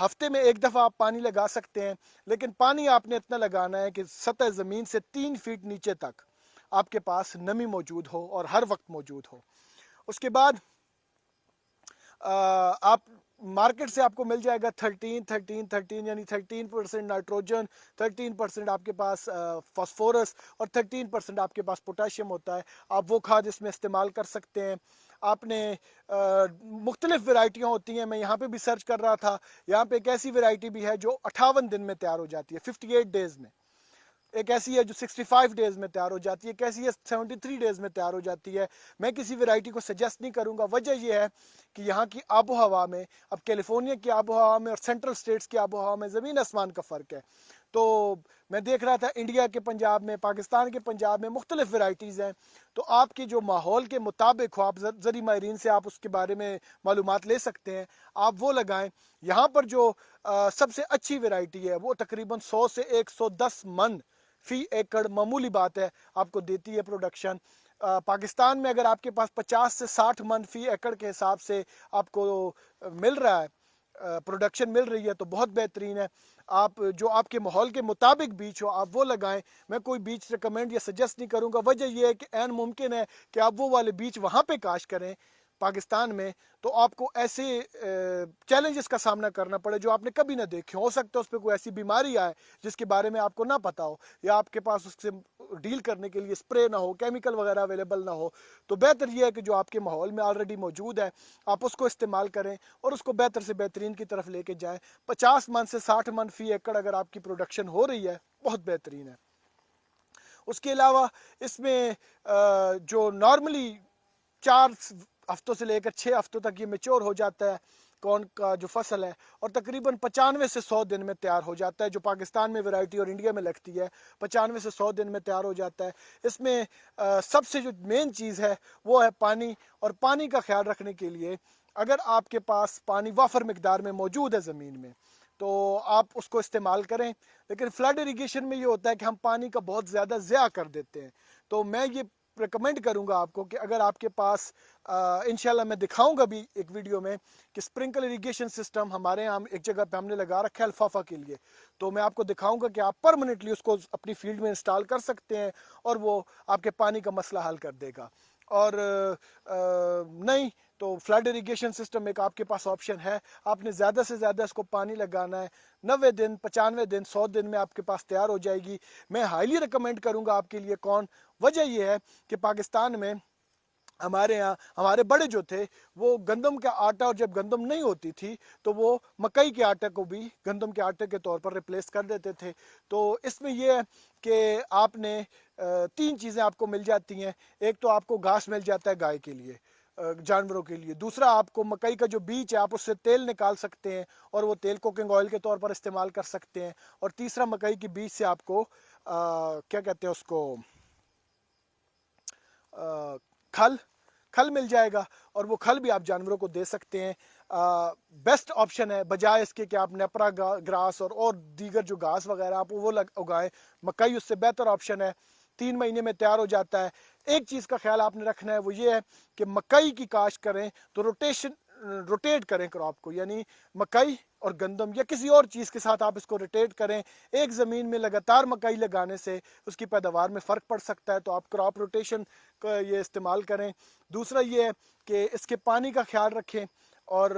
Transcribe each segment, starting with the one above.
ہفتے میں ایک دفعہ آپ پانی لگا سکتے ہیں، لیکن پانی آپ نے اتنا لگانا ہے کہ سطح زمین سے 3 فیٹ نیچے تک آپ کے پاس نمی موجود ہو اور ہر وقت موجود ہو۔ اس کے بعد آپ مارکیٹ سے آپ کو مل جائے گا 13 یعنی 13% نائٹروجن، 13% آپ کے پاس فاسفورس اور 13% آپ کے پاس پوٹاشیم ہوتا ہے۔ آپ وہ کھاد اس میں استعمال کر سکتے ہیں۔ آپ نے مختلف ورائٹیاں ہوتی ہیں، میں یہاں پہ بھی سرچ کر رہا تھا، یہاں پہ ایک ایسی ورائٹی بھی ہے جو 58 دن میں تیار ہو جاتی ہے، 58 ڈیز میں، ایک ایسی ہے جو 65 ڈیز میں تیار ہو جاتی ہے، ایک ایسی ہے 73 ڈیز میں تیار ہو جاتی ہے۔ میں کسی ورائٹی کو سجیسٹ نہیں کروں گا، وجہ یہ ہے کہ یہاں کی آب و ہوا میں، اب کیلیفورنیا کی آب و ہوا میں اور سینٹرل سٹیٹس کی آب و ہوا میں زمین آسمان کا فرق ہے۔ تو میں دیکھ رہا تھا انڈیا کے پنجاب میں، پاکستان کے پنجاب میں مختلف ورائٹیز ہیں، تو آپ کے جو ماحول کے مطابق ہو، آپ زرعی ماہرین سے آپ اس کے بارے میں معلومات لے سکتے ہیں، آپ وہ لگائیں۔ یہاں پر جو سب سے اچھی ورائٹی ہے وہ تقریباً 100 سے 110 من فی ایکڑ معمولی بات ہے آپ کو دیتی ہے پروڈکشن۔ پاکستان میں اگر آپ کے پاس 50 سے 60 من فی ایکڑ کے حساب سے آپ کو مل رہا ہے، پروڈکشن مل رہی ہے، تو بہت بہترین ہے۔ آپ جو آپ کے ماحول کے مطابق بیچ ہو آپ وہ لگائیں۔ میں کوئی بیچ ریکمینڈ یا سجیسٹ نہیں کروں گا، وجہ یہ ہے کہ عین ممکن ہے کہ آپ وہ والے بیچ وہاں پہ کاشت کریں پاکستان میں، تو آپ کو ایسے چیلنجز کا سامنا کرنا پڑے جو آپ نے کبھی نہ دیکھے ہو سکتا ہے اس پہ کوئی ایسی بیماری آئے جس کے بارے میں آپ کو نہ پتا ہو، یا آپ کے پاس اس سے ڈیل کرنے کے لیے اسپرے نہ ہو، کیمیکل وغیرہ اویلیبل نہ ہو۔ تو بہتر یہ ہے کہ جو آپ کے ماحول میں آلریڈی موجود ہے آپ اس کو استعمال کریں اور اس کو بہتر سے بہترین کی طرف لے کے جائیں۔ 50 من سے 60 من فی ایکڑ اگر آپ کی پروڈکشن ہو رہی ہے بہت بہترین ہے۔ اس کے علاوہ اس میں جو نارملی 4 ہفتوں سے لے کر 6 ہفتوں تک یہ میچور ہو جاتا ہے کون کا جو فصل ہے، اور تقریباً 95 سے 100 دن میں تیار ہو جاتا ہے، جو پاکستان میں ورائٹی اور انڈیا میں لگتی ہے 95 سے 100 دن میں تیار ہو جاتا ہے۔ اس میں سب سے جو مین چیز ہے وہ ہے پانی، اور پانی کا خیال رکھنے کے لیے اگر آپ کے پاس پانی وافر مقدار میں موجود ہے زمین میں تو آپ اس کو استعمال کریں، لیکن فلڈ اریگیشن میں یہ ہوتا ہے کہ ہم پانی کا بہت زیادہ ضیاع کر دیتے ہیں۔ تو میں یہ ریکمینڈ کروں گا آپ کو کہ اگر آپ کے پاس انشاءاللہ میں دکھاؤں گا بھی ایک ویڈیو میں کہ اسپرنکل اریگیشن سسٹم ہمارے یہاں ایک جگہ پہ ہم نے لگا رکھا ہے الفافا کے لیے، تو میں آپ کو دکھاؤں گا کہ آپ پرماننٹلی اس کو اپنی فیلڈ میں انسٹال کر سکتے ہیں اور وہ آپ کے پانی کا مسئلہ حل کر دے گا۔ اور نہیں تو فلڈ اریگیشن سسٹم ایک آپ کے پاس آپشن ہے، آپ نے زیادہ سے زیادہ اس کو پانی لگانا ہے، 90 دن 95 دن 100 دن میں آپ کے پاس تیار ہو جائے گی۔ میں ہائیلی ریکمینڈ کروں گا آپ کے لیے کون، وجہ یہ ہے کہ پاکستان میں ہمارے یہاں ہمارے بڑے جو تھے وہ گندم کا آٹا، اور جب گندم نہیں ہوتی تھی تو وہ مکئی کے آٹے کو بھی گندم کے آٹے کے طور پر ریپلیس کر دیتے تھے۔ تو اس میں یہ ہے کہ آپ نے 3 چیزیں آپ کو مل جاتی ہیں، ایک تو آپ کو گھاس مل جاتا ہے گائے کے لیے، جانوروں کے لیے، دوسرا آپ کو مکئی کا جو بیج ہے آپ اس سے تیل نکال سکتے ہیں اور وہ تیل کوکنگ آئل کے طور پر استعمال کر سکتے ہیں، اور تیسرا مکئی کی بیج سے آپ کو کیا کہتے ہیں اس کو کھل مل جائے گا، اور وہ کھل بھی آپ جانوروں کو دے سکتے ہیں۔ بیسٹ آپشن ہے بجائے اس کے کہ آپ نیپرا گراس اور دیگر جو گھاس وغیرہ آپ وہ اگائیں، مکئی اس سے بہتر آپشن ہے، 3 مہینے میں تیار ہو جاتا ہے۔ ایک چیز کا خیال آپ نے رکھنا ہے وہ یہ ہے کہ مکئی کی کاشت کریں تو روٹیٹ کریں کراپ کو، یعنی مکئی اور گندم یا کسی اور چیز کے ساتھ آپ اس کو روٹیٹ کریں۔ ایک زمین میں لگاتار مکئی لگانے سے اس کی پیداوار میں فرق پڑ سکتا ہے، تو آپ کراپ روٹیشن کا یہ استعمال کریں۔ دوسرا یہ ہے کہ اس کے پانی کا خیال رکھیں، اور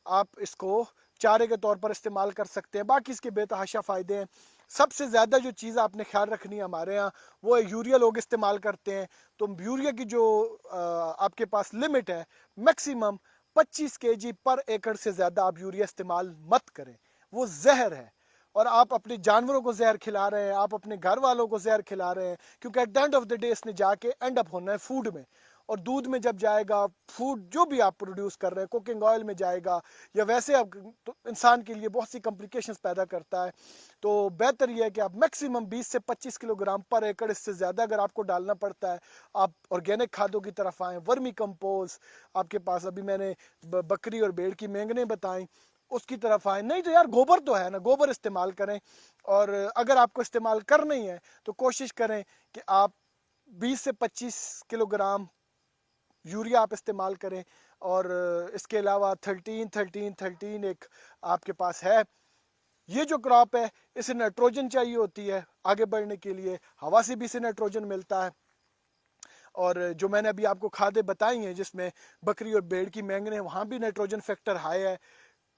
آپ اس کو چارے کے طور پر استعمال کر سکتے ہیں، باقی اس کے بے تحاشا فائدے ہیں۔ سب سے زیادہ جو چیز آپ نے خیال رکھنی ہے ہمارے ہاں وہ ہے یوریا لوگ استعمال کرتے ہیں، تو یوریا کی جو آپ کے پاس لمٹ ہے میکسیمم 25 kg پر ایکڑ سے زیادہ آپ یوریا استعمال مت کریں، وہ زہر ہے، اور آپ اپنے جانوروں کو زہر کھلا رہے ہیں، آپ اپنے گھر والوں کو زہر کھلا رہے ہیں، کیونکہ at the end of the day اس نے جا کے اینڈ اپ ہونا ہے فوڈ میں، اور دودھ میں جب جائے گا، فوڈ جو بھی آپ پروڈیوس کر رہے ہیں کوکنگ آئل میں جائے گا، یا ویسے اب تو انسان کے لیے بہت سی کمپلیکیشنز پیدا کرتا ہے۔ تو بہتر یہ ہے کہ آپ میکسیمم 20 سے 25 کلو گرام پر ایکڑ، اس سے زیادہ اگر آپ کو ڈالنا پڑتا ہے آپ آرگینک کھادوں کی طرف آئیں، ورمی کمپوز آپ کے پاس، ابھی میں نے بکری اور بھیڑ کی مینگنیں بتائیں، اس کی طرف آئیں، نہیں تو یار گوبر تو ہے نا، گوبر استعمال کریں، اور اگر آپ کو استعمال کرنا ہی ہے تو کوشش کریں کہ آپ 20 سے 25 کلو گرام یوریا آپ استعمال کریں۔ اور اس کے علاوہ 13 ایک آپ کے پاس ہے. یہ جو کراپ ہے اسے نائٹروجن چاہیے ہوتی ہے آگے بڑھنے کے لیے, ہوا سے بھی اسے نائٹروجن ملتا ہے. اور جو میں نے ابھی آپ کو کھادیں بتائی ہیں جس میں بکری اور بھیڑ کی مینگنیں, وہاں بھی نائٹروجن فیکٹر ہائی ہے.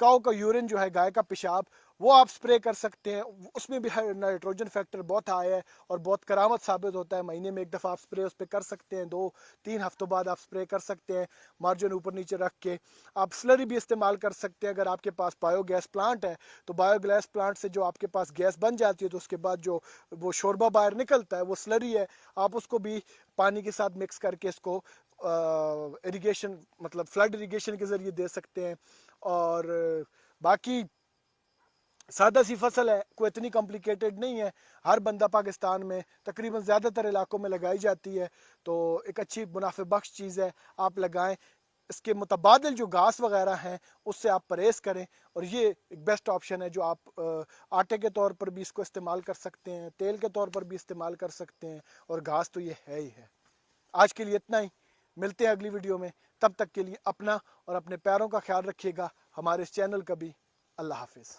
کاؤ کا یورین جو ہے, گائے کا پیشاب, وہ آپ سپرے کر سکتے ہیں, اس میں بھی نائٹروجن فیکٹر بہت ہائی ہے اور بہت کرامت ثابت ہوتا ہے. مہینے میں ایک دفعہ آپ سپرے اس پہ کر سکتے ہیں, 2-3 ہفتوں بعد آپ سپرے کر سکتے ہیں مارجن اوپر نیچے رکھ کے. آپ سلری بھی استعمال کر سکتے ہیں. اگر آپ کے پاس بایو گیس پلانٹ ہے تو بایو گیس پلانٹ سے جو آپ کے پاس گیس بن جاتی ہے تو اس کے بعد جو وہ شوربہ باہر نکلتا ہے وہ سلری ہے, آپ اس کو بھی پانی کے ساتھ مکس کر کے اس کو اریگیشن مطلب فلڈ اریگیشن کے ذریعے دے سکتے ہیں. اور باقی سادہ سی فصل ہے, کوئی اتنی کمپلیکیٹڈ نہیں ہے, ہر بندہ پاکستان میں تقریباً زیادہ تر علاقوں میں لگائی جاتی ہے, تو ایک اچھی منافع بخش چیز ہے, آپ لگائیں. اس کے متبادل جو گھاس وغیرہ ہیں اس سے آپ پرہیز کریں, اور یہ ایک بیسٹ آپشن ہے جو آپ آٹے کے طور پر بھی اس کو استعمال کر سکتے ہیں, تیل کے طور پر بھی استعمال کر سکتے ہیں, اور گھاس تو یہ ہے ہی ہے. آج کے لیے اتنا ہی, ملتے ہیں اگلی ویڈیو میں. تب تک کے لیے اپنا اور اپنے پیاروں کا خیال رکھیے گا, ہمارے اس چینل کا بھی. اللہ حافظ.